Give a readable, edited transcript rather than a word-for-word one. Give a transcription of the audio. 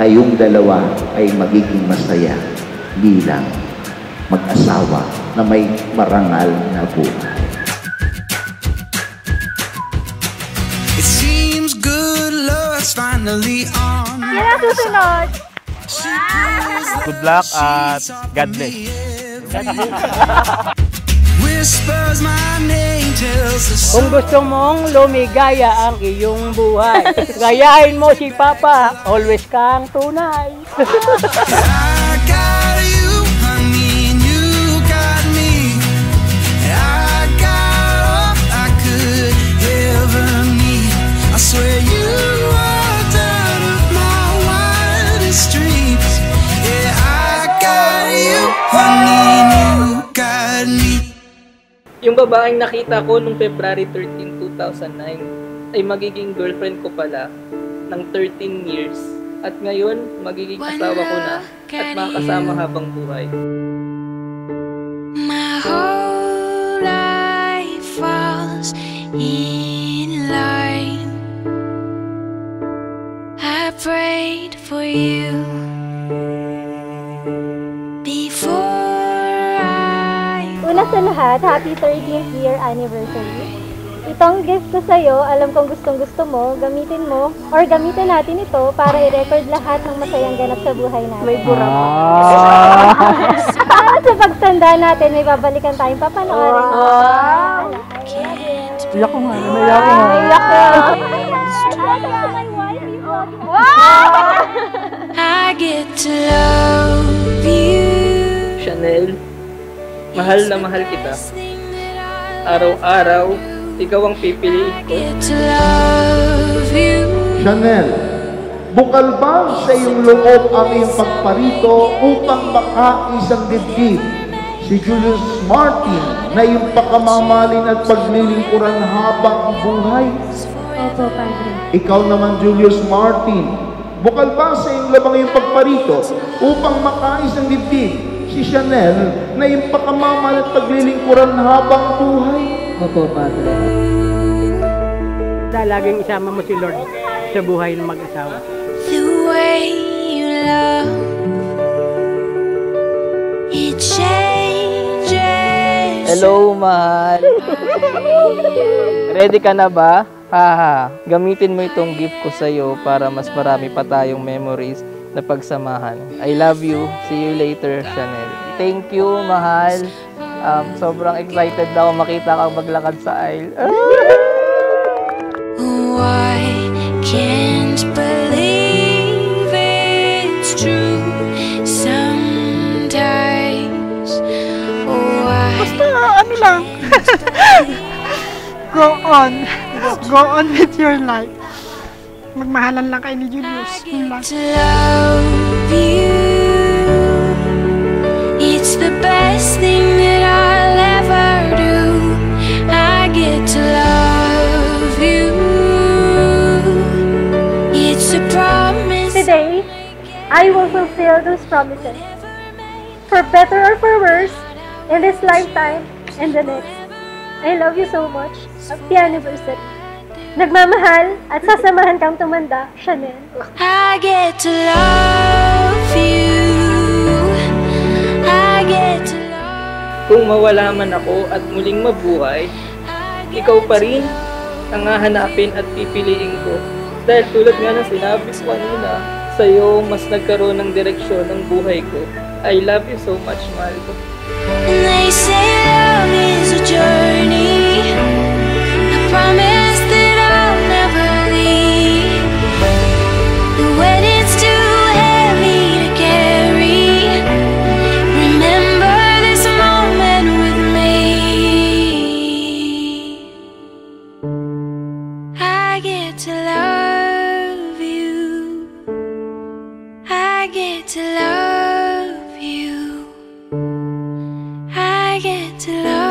kayong dalawa ay magiging masaya bilang mag-asawa na may marangal na buhay. It seems good luck's finally on. Yan ang susunod. Good luck at God bless. Whispers my name, tells the Kung gusto mong lumigaya ang iyong buhay, gayahin mo si Papa, always kang tunay. I got you, honey, and you got me. I got all I could ever need. I swear you walked out of my wildest dreams. Yeah, I got you, honey, and you got me. Yung babaeng nakita ko nung February 13, 2009 ay magiging girlfriend ko pala ng 13 years. At ngayon, magiging asawa ko na at makakasama habang buhay. My whole life falls in line. I prayed for you before. Una sa lahat, happy 13th year anniversary. Itong gift ko sa'yo, alam kong gustong-gusto mo, gamitin mo, or gamitin natin ito para i-record lahat ng masayang ganap sa buhay natin. May bura pa. Para sa pagtanda natin, may babalikan tayong papanoorin. Iyak ko nga, naiyak ko nga. Iyak ko. I get to love you. Chanel, mahal na mahal kita. Araw-araw, ikaw ang pipiliin ko. Chanel, bukal ba sa iyong loob ang iyong pagparito upang makaisang dibdib si Julius Martin na iyong pakamamalin at paglilingkuran habang buhay? Opo, Padre. Ikaw naman, Julius Martin, bukal ba sa iyong labang iyong pagparito upang makaisang dibdib si Chanel na iyong pakamamalin at paglilingkuran habang buhay? Opo, Padre. Laging isama mo si Lord sa buhay ng mag-asawa. The way you love, it changes. Hello, mahal. Ready ka na ba? Haha, gamitin mo itong gift ko sa'yo para mas marami pa tayong memories na pagsamahan. I love you. See you later, Chanel. Thank you, mahal. Sobrang excited na ako makita kang maglakad sa aisle. Oh, I can't believe it's true. Sometimes, oh, Basta ano lang. Go on. Go on with your life. Magmahalan lang kayo ni Julius. Yun lang. to love you. It's the best thing that I'll ever do. I get to love you. It's a promise. Today, I will fulfill those promises. For better or for worse, in this lifetime and the next. I love you so much. Happy anniversary. Nagmamahal at sasamahan kang tumanda, Chanel. I get to love you. I get to love. Kung mawala man ako at muling mabuhay, ikaw pa rin ang hahanapin at pipiliin ko. Dahil tulad nga ng sinabi ko kanina, sa'yo mas nagkaroon ng direksyon ng buhay ko. I love you so much, mahal ko. And they say love is a journey. I promise that I'll never leave. When it's too heavy to carry, remember this moment with me. I get to love you. I get to love you. I get to love